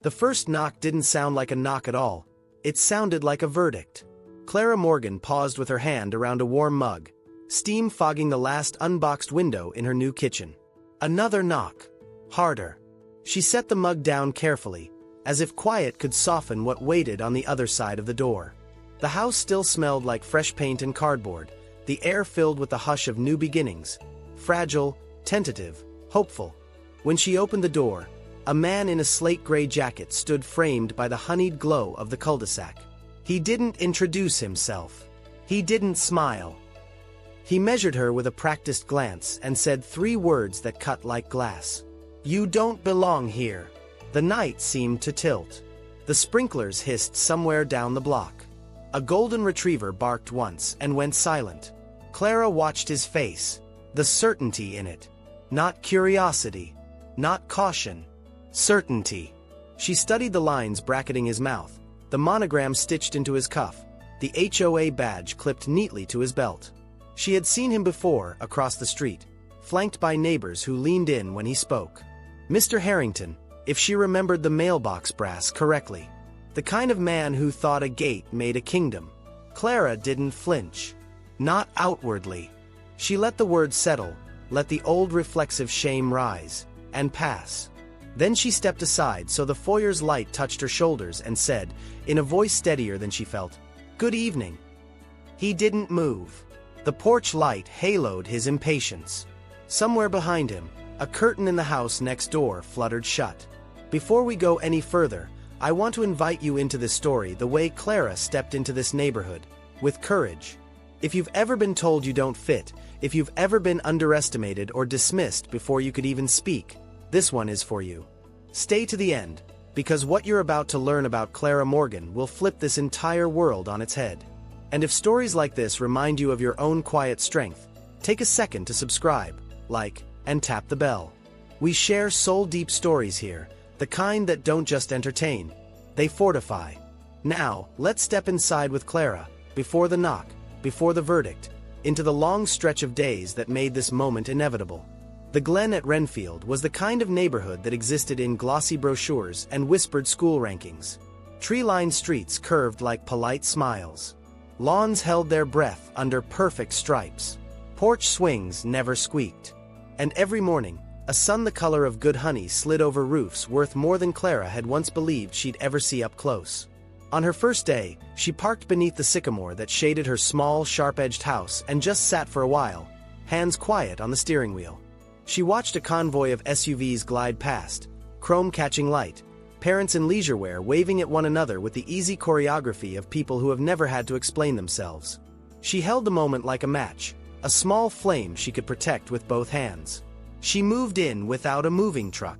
The first knock didn't sound like a knock at all. It sounded like a verdict. Clara Morgan paused with her hand around a warm mug, steam fogging the last unboxed window in her new kitchen. Another knock. Harder. She set the mug down carefully, as if quiet could soften what waited on the other side of the door. The house still smelled like fresh paint and cardboard, the air filled with the hush of new beginnings, fragile, tentative, hopeful. When she opened the door, a man in a slate-gray jacket stood framed by the honeyed glow of the cul-de-sac. He didn't introduce himself. He didn't smile. He measured her with a practiced glance and said 3 words that cut like glass. "You don't belong here." The night seemed to tilt. The sprinklers hissed somewhere down the block. A golden retriever barked once and went silent. Clara watched his face, the certainty in it. Not curiosity, not caution. Certainty. She studied the lines bracketing his mouth, the monogram stitched into his cuff, the HOA badge clipped neatly to his belt. She had seen him before across the street, flanked by neighbors who leaned in when he spoke. Mr. Harrington, if she remembered the mailbox brass correctly. The kind of man who thought a gate made a kingdom. Clara didn't flinch. Not outwardly. She let the words settle, let the old reflexive shame rise, and pass. Then she stepped aside so the foyer's light touched her shoulders and said, in a voice steadier than she felt, "Good evening." He didn't move. The porch light haloed his impatience. Somewhere behind him, a curtain in the house next door fluttered shut. Before we go any further, I want to invite you into this story the way Clara stepped into this neighborhood, with courage. If you've ever been told you don't fit, if you've ever been underestimated or dismissed before you could even speak, this one is for you. Stay to the end, because what you're about to learn about Clara Morgan will flip this entire world on its head. And if stories like this remind you of your own quiet strength, take a second to subscribe, like, and tap the bell. We share soul-deep stories here, the kind that don't just entertain, they fortify. Now, let's step inside with Clara, before the knock, before the verdict, into the long stretch of days that made this moment inevitable. The Glen at Renfield was the kind of neighborhood that existed in glossy brochures and whispered school rankings. Tree-lined streets curved like polite smiles. Lawns held their breath under perfect stripes. Porch swings never squeaked. And every morning, a sun the color of good honey slid over roofs worth more than Clara had once believed she'd ever see up close. On her first day, she parked beneath the sycamore that shaded her small, sharp-edged house and just sat for a while, hands quiet on the steering wheel. She watched a convoy of SUVs glide past, chrome catching light, parents in leisure wear waving at one another with the easy choreography of people who have never had to explain themselves. She held the moment like a match, a small flame she could protect with both hands. She moved in without a moving truck.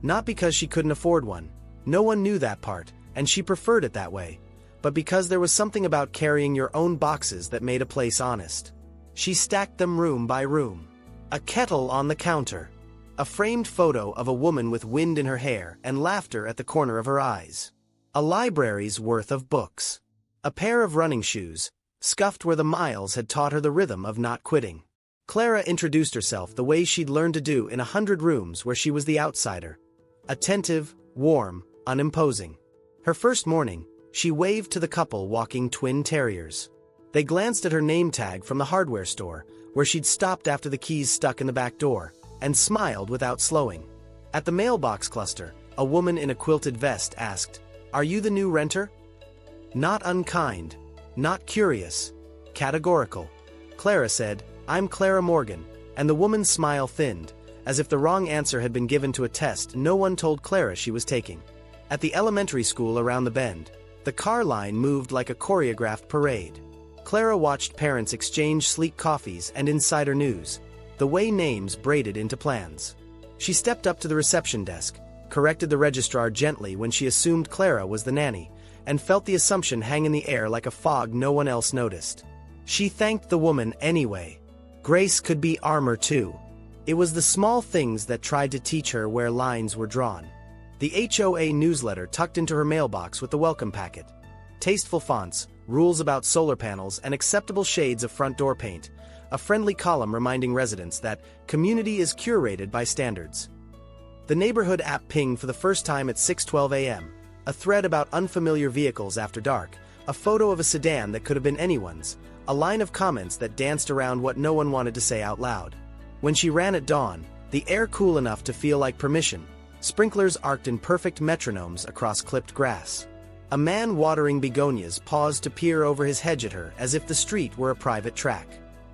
Not because she couldn't afford one. No one knew that part, and she preferred it that way. But because there was something about carrying your own boxes that made a place honest. She stacked them room by room. A kettle on the counter. A framed photo of a woman with wind in her hair and laughter at the corner of her eyes. A library's worth of books. A pair of running shoes, scuffed where the miles had taught her the rhythm of not quitting. Clara introduced herself the way she'd learned to do in 100 rooms where she was the outsider. Attentive, warm, unimposing. Her first morning, she waved to the couple walking twin terriers. They glanced at her name tag from the hardware store, where she'd stopped after the keys stuck in the back door, and smiled without slowing. At the mailbox cluster, a woman in a quilted vest asked, "Are you the new renter?" Not unkind, not curious, categorical. Clara said, "I'm Clara Morgan," and the woman's smile thinned, as if the wrong answer had been given to a test no one told Clara she was taking. At the elementary school around the bend, the car line moved like a choreographed parade. Clara watched parents exchange sleek coffees and insider news, the way names braided into plans. She stepped up to the reception desk, corrected the registrar gently when she assumed Clara was the nanny, and felt the assumption hang in the air like a fog no one else noticed. She thanked the woman anyway. Grace could be armor too. It was the small things that tried to teach her where lines were drawn. The HOA newsletter tucked into her mailbox with the welcome packet. Tasteful fonts, rules about solar panels, and acceptable shades of front door paint. A friendly column reminding residents that community is curated by standards. The neighborhood app pinged for the first time at 6:12 a.m. A thread about unfamiliar vehicles after dark, a photo of a sedan that could have been anyone's, a line of comments that danced around what no one wanted to say out loud. When she ran at dawn, the air cool enough to feel like permission, sprinklers arced in perfect metronomes across clipped grass. A man watering begonias paused to peer over his hedge at her as if the street were a private track.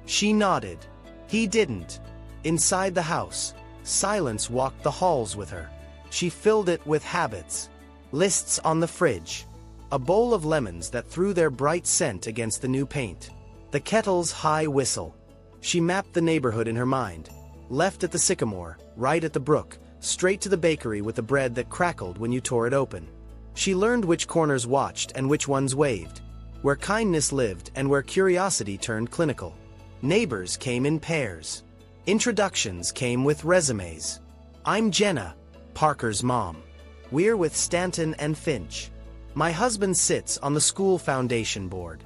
She nodded. He didn't. Inside the house, silence walked the halls with her. She filled it with habits. Lists on the fridge. A bowl of lemons that threw their bright scent against the new paint. The kettle's high whistle. She mapped the neighborhood in her mind. Left at the sycamore, right at the brook, straight to the bakery with the bread that crackled when you tore it open. She learned which corners watched and which ones waved. Where kindness lived and where curiosity turned clinical. Neighbors came in pairs. Introductions came with resumes. I'm Jenna, Parker's mom. We're with Stanton and Finch. My husband sits on the school foundation board.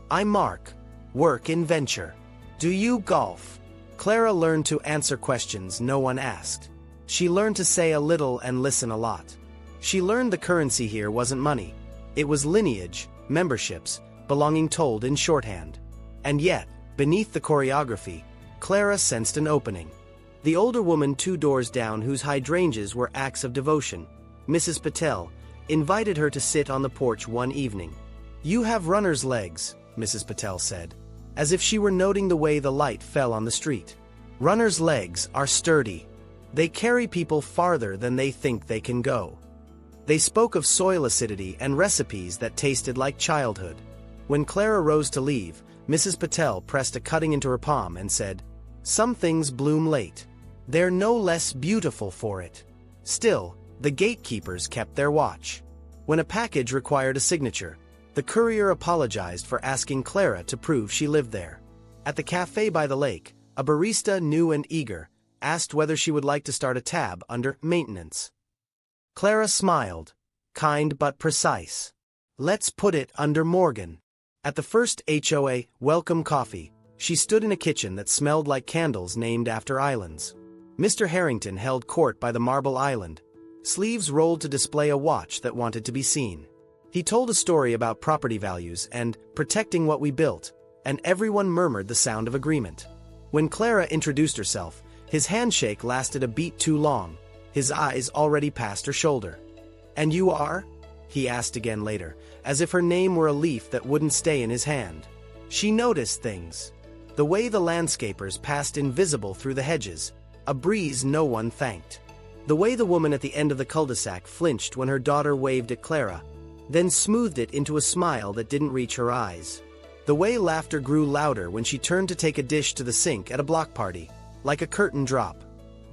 I'm Mark, work in venture. Do you golf? Clara learned to answer questions no one asked. She learned to say a little and listen a lot. She learned the currency here wasn't money. It was lineage, memberships, belonging told in shorthand. And yet, beneath the choreography, Clara sensed an opening. The older woman 2 doors down whose hydrangeas were acts of devotion, Mrs. Patel, invited her to sit on the porch one evening. You have runner's legs, Mrs. Patel said, as if she were noting the way the light fell on the street. Runner's legs are sturdy. They carry people farther than they think they can go. They spoke of soil acidity and recipes that tasted like childhood. When Clara rose to leave, Mrs. Patel pressed a cutting into her palm and said, "Some things bloom late. They're no less beautiful for it." Still, the gatekeepers kept their watch. When a package required a signature, the courier apologized for asking Clara to prove she lived there. At the cafe by the lake, a barista, new and eager, asked whether she would like to start a tab under maintenance. Clara smiled, kind but precise. Let's put it under Morgan. At the first HOA welcome coffee, she stood in a kitchen that smelled like candles named after islands. Mr. Harrington held court by the marble island, sleeves rolled to display a watch that wanted to be seen. He told a story about property values and protecting what we built, and everyone murmured the sound of agreement. When Clara introduced herself, his handshake lasted a beat too long, his eyes already past her shoulder. "And you are?" he asked again later, as if her name were a leaf that wouldn't stay in his hand. She noticed things. The way the landscapers passed invisible through the hedges, a breeze no one thanked. The way the woman at the end of the cul-de-sac flinched when her daughter waved at Clara, then smoothed it into a smile that didn't reach her eyes. The way laughter grew louder when she turned to take a dish to the sink at a block party, like a curtain drop.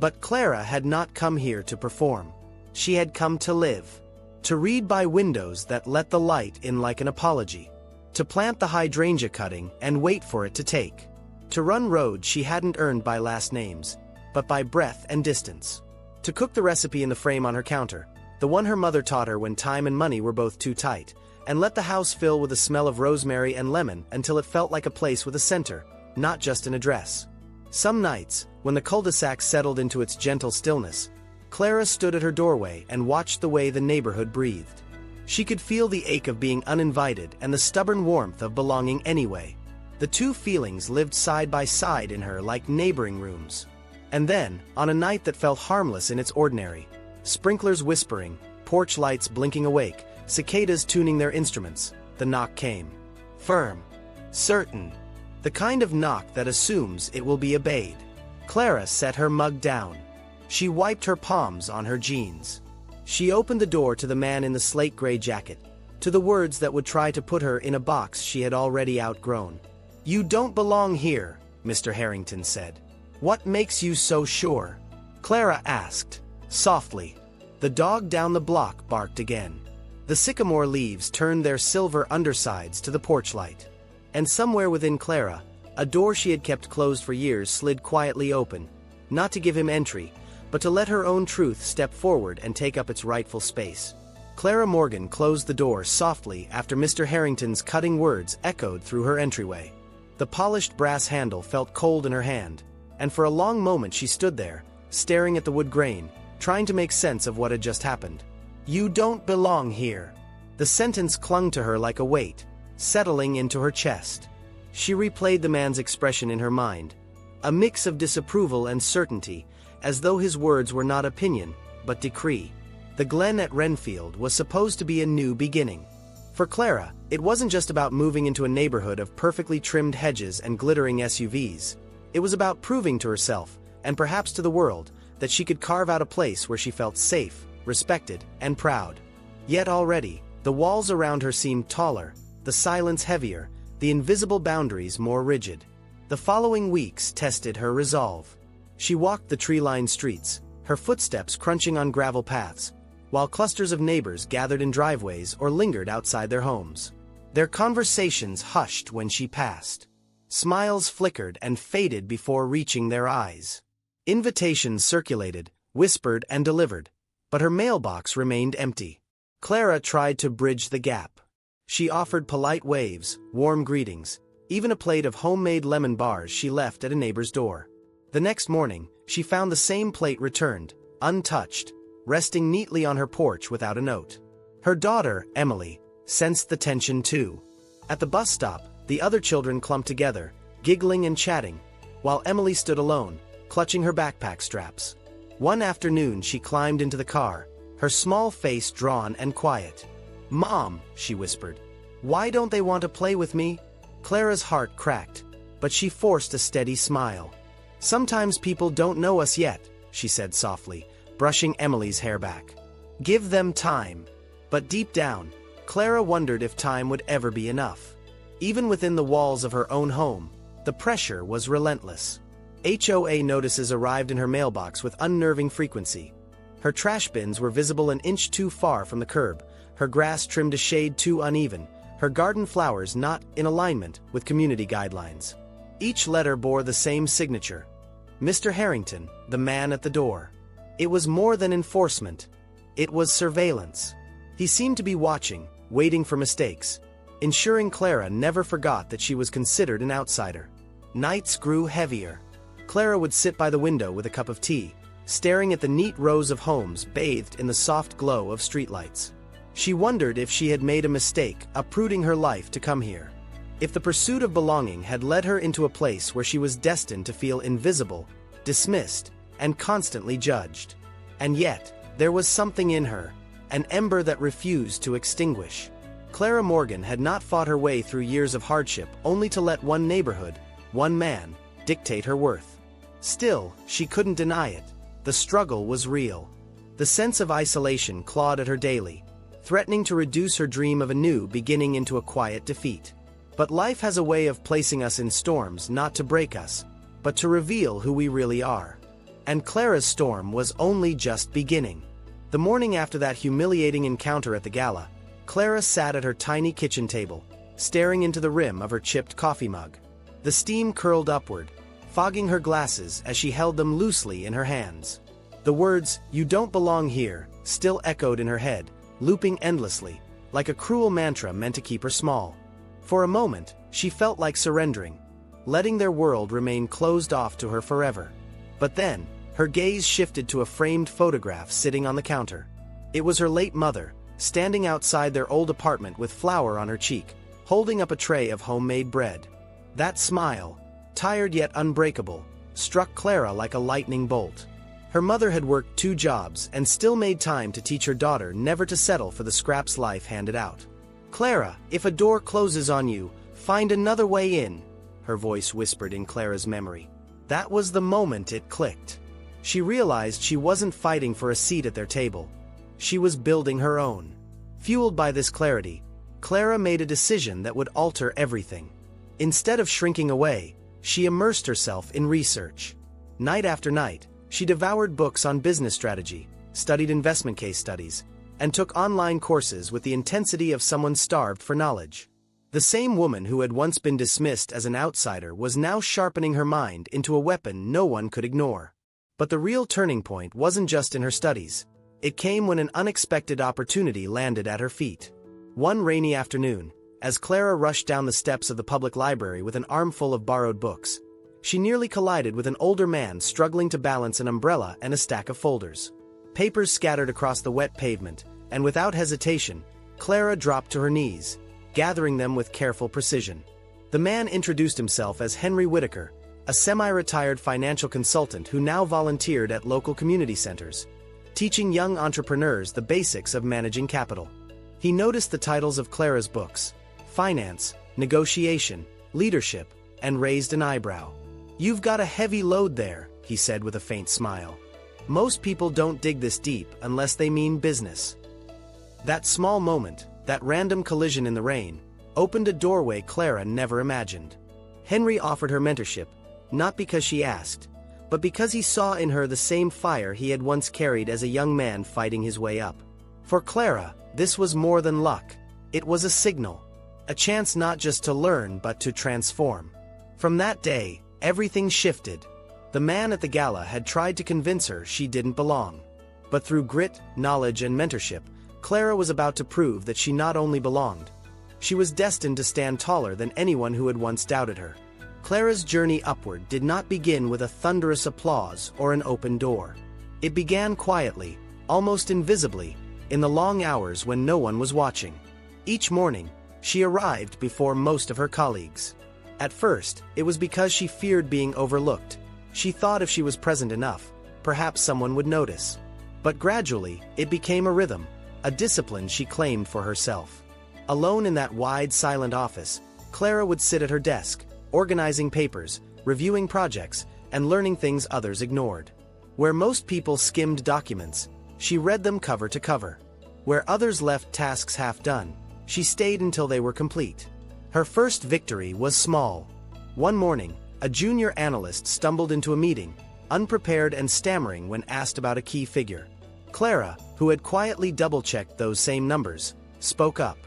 But Clara had not come here to perform. She had come to live. To read by windows that let the light in like an apology. To plant the hydrangea cutting and wait for it to take. To run roads she hadn't earned by last names, but by breath and distance. To cook the recipe in the frame on her counter, the one her mother taught her when time and money were both too tight, and let the house fill with the smell of rosemary and lemon until it felt like a place with a center, not just an address. Some nights, when the cul-de-sac settled into its gentle stillness, Clara stood at her doorway and watched the way the neighborhood breathed. She could feel the ache of being uninvited and the stubborn warmth of belonging anyway. The two feelings lived side by side in her like neighboring rooms. And then, on a night that felt harmless in its ordinary, sprinklers whispering, porch lights blinking awake, cicadas tuning their instruments, the knock came. Firm. Certain. The kind of knock that assumes it will be obeyed. Clara set her mug down. She wiped her palms on her jeans. She opened the door to the man in the slate gray jacket, to the words that would try to put her in a box she had already outgrown. "You don't belong here," Mr. Harrington said. "What makes you so sure?" Clara asked, softly. The dog down the block barked again. The sycamore leaves turned their silver undersides to the porch light. And somewhere within Clara, a door she had kept closed for years slid quietly open, not to give him entry, but to let her own truth step forward and take up its rightful space. Clara Morgan closed the door softly after Mr. Harrington's cutting words echoed through her entryway. The polished brass handle felt cold in her hand, and for a long moment she stood there, staring at the wood grain, trying to make sense of what had just happened. "You don't belong here." The sentence clung to her like a weight, settling into her chest. She replayed the man's expression in her mind, a mix of disapproval and certainty, as though his words were not opinion, but decree. The Glen at Renfield was supposed to be a new beginning. For Clara, it wasn't just about moving into a neighborhood of perfectly trimmed hedges and glittering SUVs. It was about proving to herself, and perhaps to the world, that she could carve out a place where she felt safe, respected, and proud. Yet already, the walls around her seemed taller, the silence heavier, the invisible boundaries more rigid. The following weeks tested her resolve. She walked the tree-lined streets, her footsteps crunching on gravel paths, while clusters of neighbors gathered in driveways or lingered outside their homes. Their conversations hushed when she passed. Smiles flickered and faded before reaching their eyes. Invitations circulated, whispered and delivered, but her mailbox remained empty. Clara tried to bridge the gap. She offered polite waves, warm greetings, even a plate of homemade lemon bars she left at a neighbor's door. The next morning, she found the same plate returned, untouched, resting neatly on her porch without a note. Her daughter, Emily, sensed the tension too. At the bus stop, the other children clumped together, giggling and chatting, while Emily stood alone, clutching her backpack straps. One afternoon she climbed into the car, her small face drawn and quiet. "Mom," she whispered, "why don't they want to play with me?" Clara's heart cracked, but she forced a steady smile. "Sometimes people don't know us yet," she said softly, brushing Emily's hair back. "Give them time." But deep down, Clara wondered if time would ever be enough. Even within the walls of her own home, the pressure was relentless. HOA notices arrived in her mailbox with unnerving frequency. Her trash bins were visible an inch too far from the curb, her grass trimmed a shade too uneven, her garden flowers not in alignment with community guidelines. Each letter bore the same signature: Mr. Harrington, the man at the door. It was more than enforcement. It was surveillance. He seemed to be watching, waiting for mistakes, ensuring Clara never forgot that she was considered an outsider. Nights grew heavier. Clara would sit by the window with a cup of tea, staring at the neat rows of homes bathed in the soft glow of streetlights. She wondered if she had made a mistake uprooting her life to come here. If the pursuit of belonging had led her into a place where she was destined to feel invisible, dismissed, and constantly judged. And yet, there was something in her, an ember that refused to extinguish. Clara Morgan had not fought her way through years of hardship only to let one neighborhood, one man, dictate her worth. Still, she couldn't deny it. The struggle was real. The sense of isolation clawed at her daily, threatening to reduce her dream of a new beginning into a quiet defeat. But life has a way of placing us in storms not to break us, but to reveal who we really are. And Clara's storm was only just beginning. The morning after that humiliating encounter at the gala, Clara sat at her tiny kitchen table, staring into the rim of her chipped coffee mug. The steam curled upward, fogging her glasses as she held them loosely in her hands. The words, "You don't belong here," still echoed in her head, looping endlessly, like a cruel mantra meant to keep her small. For a moment, she felt like surrendering, letting their world remain closed off to her forever. But then, her gaze shifted to a framed photograph sitting on the counter. It was her late mother, standing outside their old apartment with flour on her cheek, holding up a tray of homemade bread. That smile, tired yet unbreakable, struck Clara like a lightning bolt. Her mother had worked 2 jobs and still made time to teach her daughter never to settle for the scraps life handed out. "Clara, if a door closes on you, find another way in," her voice whispered in Clara's memory. That was the moment it clicked. She realized she wasn't fighting for a seat at their table. She was building her own. Fueled by this clarity, Clara made a decision that would alter everything. Instead of shrinking away, she immersed herself in research. Night after night, she devoured books on business strategy, studied investment case studies, and took online courses with the intensity of someone starved for knowledge. The same woman who had once been dismissed as an outsider was now sharpening her mind into a weapon no one could ignore. But the real turning point wasn't just in her studies. It came when an unexpected opportunity landed at her feet. One rainy afternoon, as Clara rushed down the steps of the public library with an armful of borrowed books, she nearly collided with an older man struggling to balance an umbrella and a stack of folders. Papers scattered across the wet pavement, and without hesitation, Clara dropped to her knees, gathering them with careful precision. The man introduced himself as Henry Whitaker, a semi-retired financial consultant who now volunteered at local community centers, teaching young entrepreneurs the basics of managing capital. He noticed the titles of Clara's books: Finance, Negotiation, Leadership, and raised an eyebrow. "You've got a heavy load there," he said with a faint smile. "Most people don't dig this deep unless they mean business." That small moment, that random collision in the rain, opened a doorway Clara never imagined. Henry offered her mentorship, not because she asked, but because he saw in her the same fire he had once carried as a young man fighting his way up. For Clara, this was more than luck. It was a signal, a chance not just to learn but to transform. From that day, everything shifted. The man at the gala had tried to convince her she didn't belong. But through grit, knowledge, and mentorship, Clara was about to prove that she not only belonged, she was destined to stand taller than anyone who had once doubted her. Clara's journey upward did not begin with a thunderous applause or an open door. It began quietly, almost invisibly, in the long hours when no one was watching. Each morning, she arrived before most of her colleagues. At first, it was because she feared being overlooked. She thought if she was present enough, perhaps someone would notice. But gradually, it became a rhythm, a discipline she claimed for herself. Alone in that wide, silent office, Clara would sit at her desk, organizing papers, reviewing projects, and learning things others ignored. Where most people skimmed documents, she read them cover to cover. Where others left tasks half done, she stayed until they were complete. Her first victory was small. One morning, a junior analyst stumbled into a meeting, unprepared and stammering when asked about a key figure. Clara, who had quietly double-checked those same numbers, spoke up.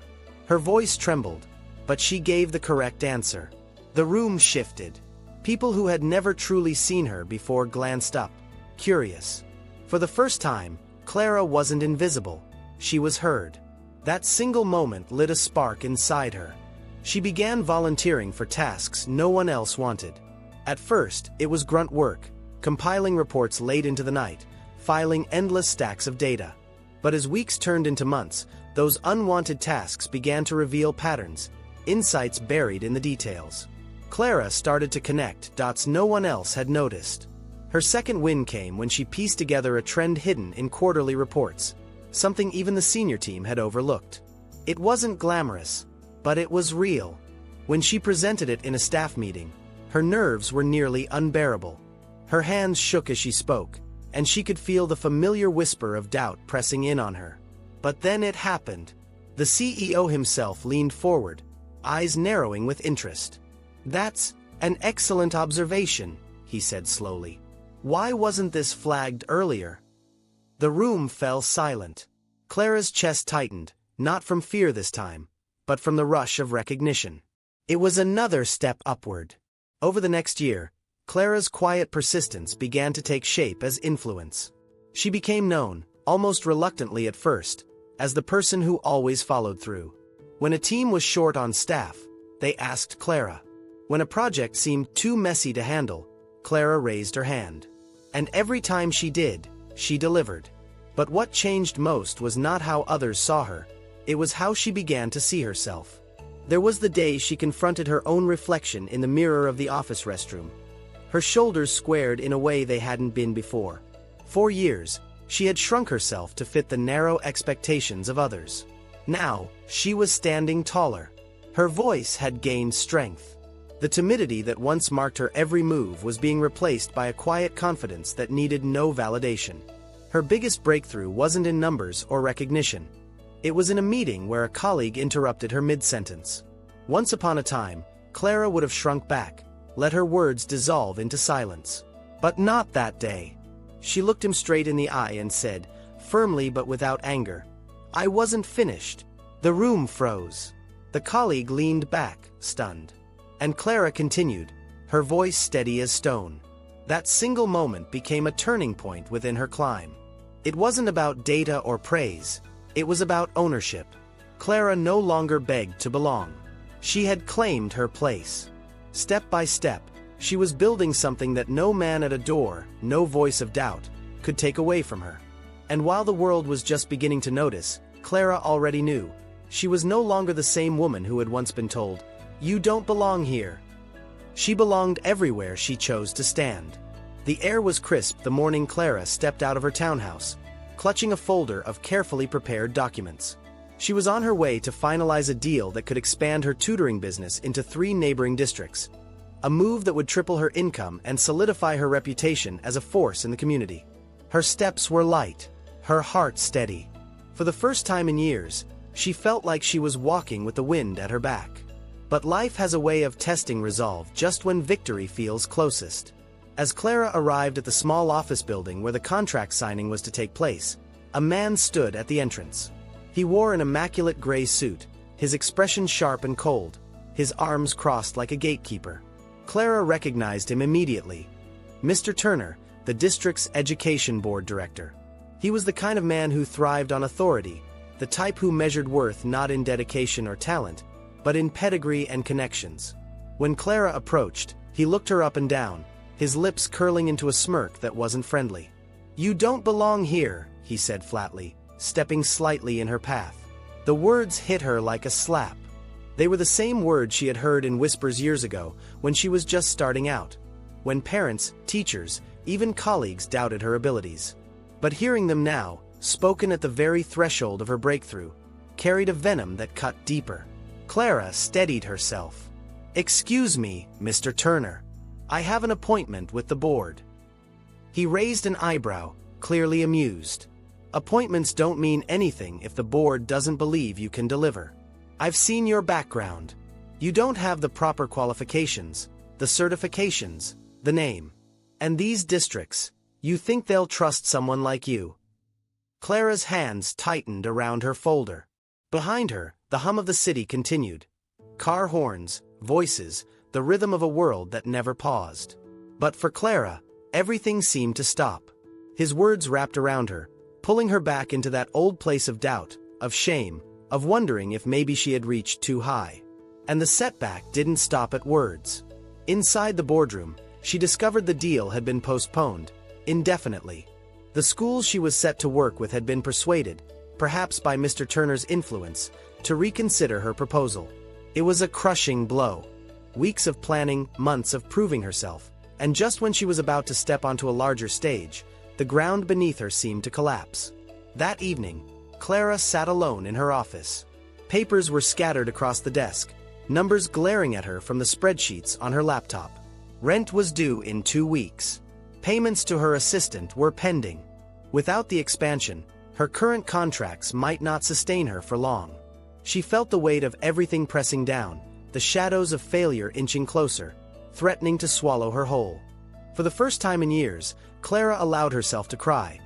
Her voice trembled, but she gave the correct answer. The room shifted. People who had never truly seen her before glanced up, curious. For the first time, Clara wasn't invisible. She was heard. That single moment lit a spark inside her. She began volunteering for tasks no one else wanted. At first, it was grunt work, compiling reports late into the night, filing endless stacks of data. But as weeks turned into months, those unwanted tasks began to reveal patterns, insights buried in the details. Clara started to connect dots no one else had noticed. Her second win came when she pieced together a trend hidden in quarterly reports, something even the senior team had overlooked. It wasn't glamorous, but it was real. When she presented it in a staff meeting, her nerves were nearly unbearable. Her hands shook as she spoke, and she could feel the familiar whisper of doubt pressing in on her. But then it happened. The CEO himself leaned forward, eyes narrowing with interest. "That's an excellent observation," he said slowly. "Why wasn't this flagged earlier?" The room fell silent. Clara's chest tightened, not from fear this time, but from the rush of recognition. It was another step upward. Over the next year, Clara's quiet persistence began to take shape as influence. She became known, almost reluctantly at first, as the person who always followed through. When a team was short on staff, they asked Clara. When a project seemed too messy to handle, Clara raised her hand. And every time she did, she delivered. But what changed most was not how others saw her, it was how she began to see herself. There was the day she confronted her own reflection in the mirror of the office restroom. Her shoulders squared in a way they hadn't been before. For years, she had shrunk herself to fit the narrow expectations of others. Now, she was standing taller. Her voice had gained strength. The timidity that once marked her every move was being replaced by a quiet confidence that needed no validation. Her biggest breakthrough wasn't in numbers or recognition. It was in a meeting where a colleague interrupted her mid-sentence. Once upon a time, Clara would have shrunk back, let her words dissolve into silence. But not that day. She looked him straight in the eye and said, firmly but without anger, "I wasn't finished." The room froze. The colleague leaned back, stunned. And Clara continued, her voice steady as stone. That single moment became a turning point within her climb. It wasn't about data or praise. It was about ownership. Clara no longer begged to belong. She had claimed her place. Step by step, she was building something that no man at a door, no voice of doubt, could take away from her. And while the world was just beginning to notice, Clara already knew. She was no longer the same woman who had once been told, "You don't belong here." She belonged everywhere she chose to stand. The air was crisp the morning Clara stepped out of her townhouse, clutching a folder of carefully prepared documents. She was on her way to finalize a deal that could expand her tutoring business into 3 neighboring districts, a move that would triple her income and solidify her reputation as a force in the community. Her steps were light, her heart steady. For the first time in years, she felt like she was walking with the wind at her back. But life has a way of testing resolve just when victory feels closest. As Clara arrived at the small office building where the contract signing was to take place, a man stood at the entrance. He wore an immaculate gray suit, his expression sharp and cold, his arms crossed like a gatekeeper. Clara recognized him immediately. Mr. Turner, the district's education board director. He was the kind of man who thrived on authority, the type who measured worth not in dedication or talent, but in pedigree and connections. When Clara approached, he looked her up and down, his lips curling into a smirk that wasn't friendly. "You don't belong here," he said flatly, stepping slightly in her path. The words hit her like a slap. They were the same words she had heard in whispers years ago, when she was just starting out, when parents, teachers, even colleagues doubted her abilities. But hearing them now, spoken at the very threshold of her breakthrough, carried a venom that cut deeper. Clara steadied herself. "Excuse me, Mr. Turner. I have an appointment with the board." He raised an eyebrow, clearly amused. "Appointments don't mean anything if the board doesn't believe you can deliver. I've seen your background. You don't have the proper qualifications, the certifications, the name. And these districts, you think they'll trust someone like you?" Clara's hands tightened around her folder. Behind her, the hum of the city continued. Car horns, voices, the rhythm of a world that never paused. But for Clara, everything seemed to stop. His words wrapped around her, pulling her back into that old place of doubt, of shame, of wondering if maybe she had reached too high. And the setback didn't stop at words. Inside the boardroom, she discovered the deal had been postponed, indefinitely. The schools she was set to work with had been persuaded, perhaps by Mr. Turner's influence, to reconsider her proposal. It was a crushing blow. Weeks of planning, months of proving herself, and just when she was about to step onto a larger stage, the ground beneath her seemed to collapse. That evening, Clara sat alone in her office. Papers were scattered across the desk, numbers glaring at her from the spreadsheets on her laptop. Rent was due in 2 weeks. Payments to her assistant were pending. Without the expansion, her current contracts might not sustain her for long. She felt the weight of everything pressing down, the shadows of failure inching closer, threatening to swallow her whole. For the first time in years, Clara allowed herself to cry.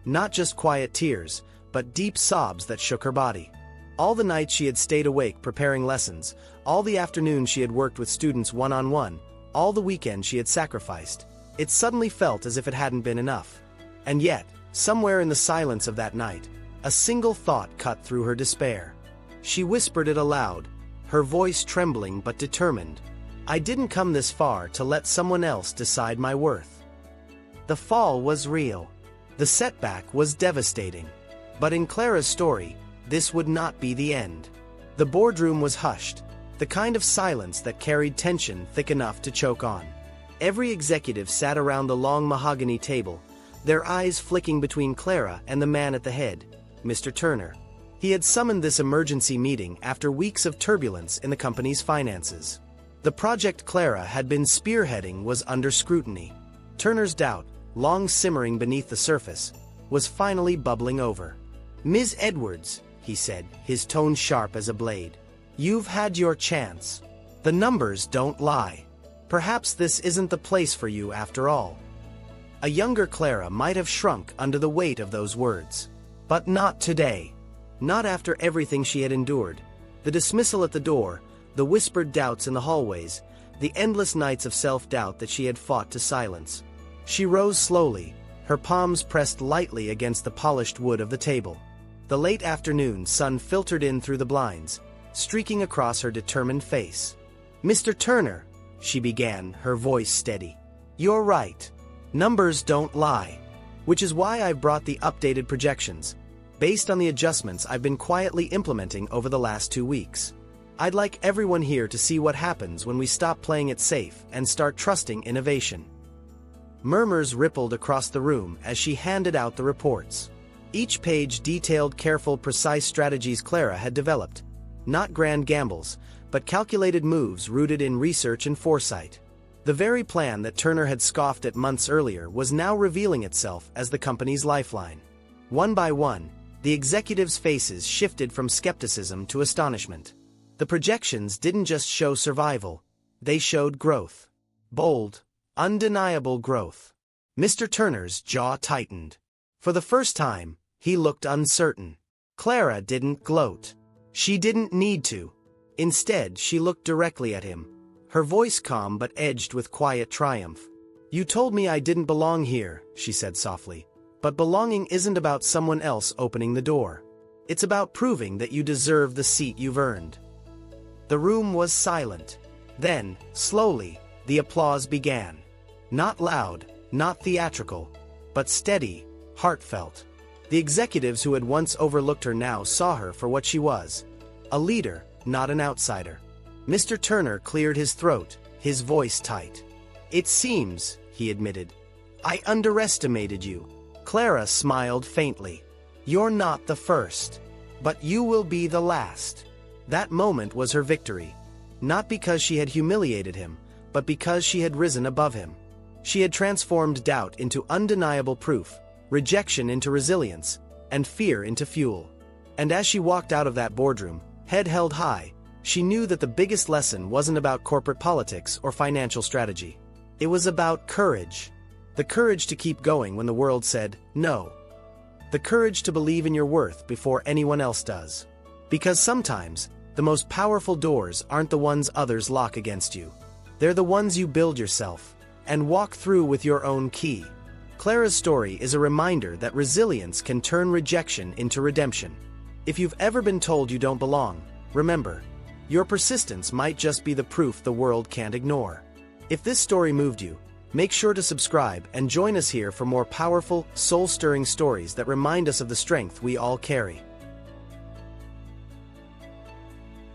Not just quiet tears, but deep sobs that shook her body. All the nights she had stayed awake preparing lessons, all the afternoons she had worked with students one-on-one, all the weekends she had sacrificed, it suddenly felt as if it hadn't been enough. And yet, somewhere in the silence of that night, a single thought cut through her despair. She whispered it aloud, her voice trembling but determined. "I didn't come this far to let someone else decide my worth." The fall was real. The setback was devastating. But in Clara's story, this would not be the end. The boardroom was hushed, the kind of silence that carried tension thick enough to choke on. Every executive sat around the long mahogany table, their eyes flicking between Clara and the man at the head, Mr. Turner. He had summoned this emergency meeting after weeks of turbulence in the company's finances. The project Clara had been spearheading was under scrutiny. Turner's doubt, long simmering beneath the surface, was finally bubbling over. "Ms. Edwards," he said, his tone sharp as a blade, "you've had your chance. The numbers don't lie. Perhaps this isn't the place for you after all." A younger Clara might have shrunk under the weight of those words. But not today. Not after everything she had endured. The dismissal at the door, the whispered doubts in the hallways, the endless nights of self-doubt that she had fought to silence. She rose slowly, her palms pressed lightly against the polished wood of the table. The late afternoon sun filtered in through the blinds, streaking across her determined face. "Mr. Turner," she began, her voice steady. "You're right. Numbers don't lie. Which is why I've brought the updated projections, based on the adjustments I've been quietly implementing over the last 2 weeks. I'd like everyone here to see what happens when we stop playing it safe and start trusting innovation. Murmurs rippled across the room as she handed out the reports. Each page detailed careful, precise strategies Clara had developed. Not grand gambles, but calculated moves rooted in research and foresight. The very plan that Turner had scoffed at months earlier was now revealing itself as the company's lifeline. One by one, the executives' faces shifted from skepticism to astonishment. The projections didn't just show survival, they showed growth. Bold, undeniable growth. Mr. Turner's jaw tightened. For the first time, he looked uncertain. Clara didn't gloat. She didn't need to. Instead, she looked directly at him, her voice calm but edged with quiet triumph. "You told me I didn't belong here," she said softly. "But belonging isn't about someone else opening the door. It's about proving that you deserve the seat you've earned." The room was silent. Then, slowly, the applause began. Not loud, not theatrical, but steady, heartfelt. The executives who had once overlooked her now saw her for what she was. A leader, not an outsider. Mr. Turner cleared his throat, his voice tight. "It seems," he admitted, "I underestimated you." Clara smiled faintly. "You're not the first, but you will be the last." That moment was her victory. Not because she had humiliated him, but because she had risen above him. She had transformed doubt into undeniable proof, rejection into resilience, and fear into fuel. And as she walked out of that boardroom, head held high, she knew that the biggest lesson wasn't about corporate politics or financial strategy. It was about courage. The courage to keep going when the world said no. The courage to believe in your worth before anyone else does. Because sometimes, the most powerful doors aren't the ones others lock against you. They're the ones you build yourself, and walk through with your own key. Clara's story is a reminder that resilience can turn rejection into redemption. If you've ever been told you don't belong, remember, your persistence might just be the proof the world can't ignore. If this story moved you, make sure to subscribe and join us here for more powerful, soul-stirring stories that remind us of the strength we all carry.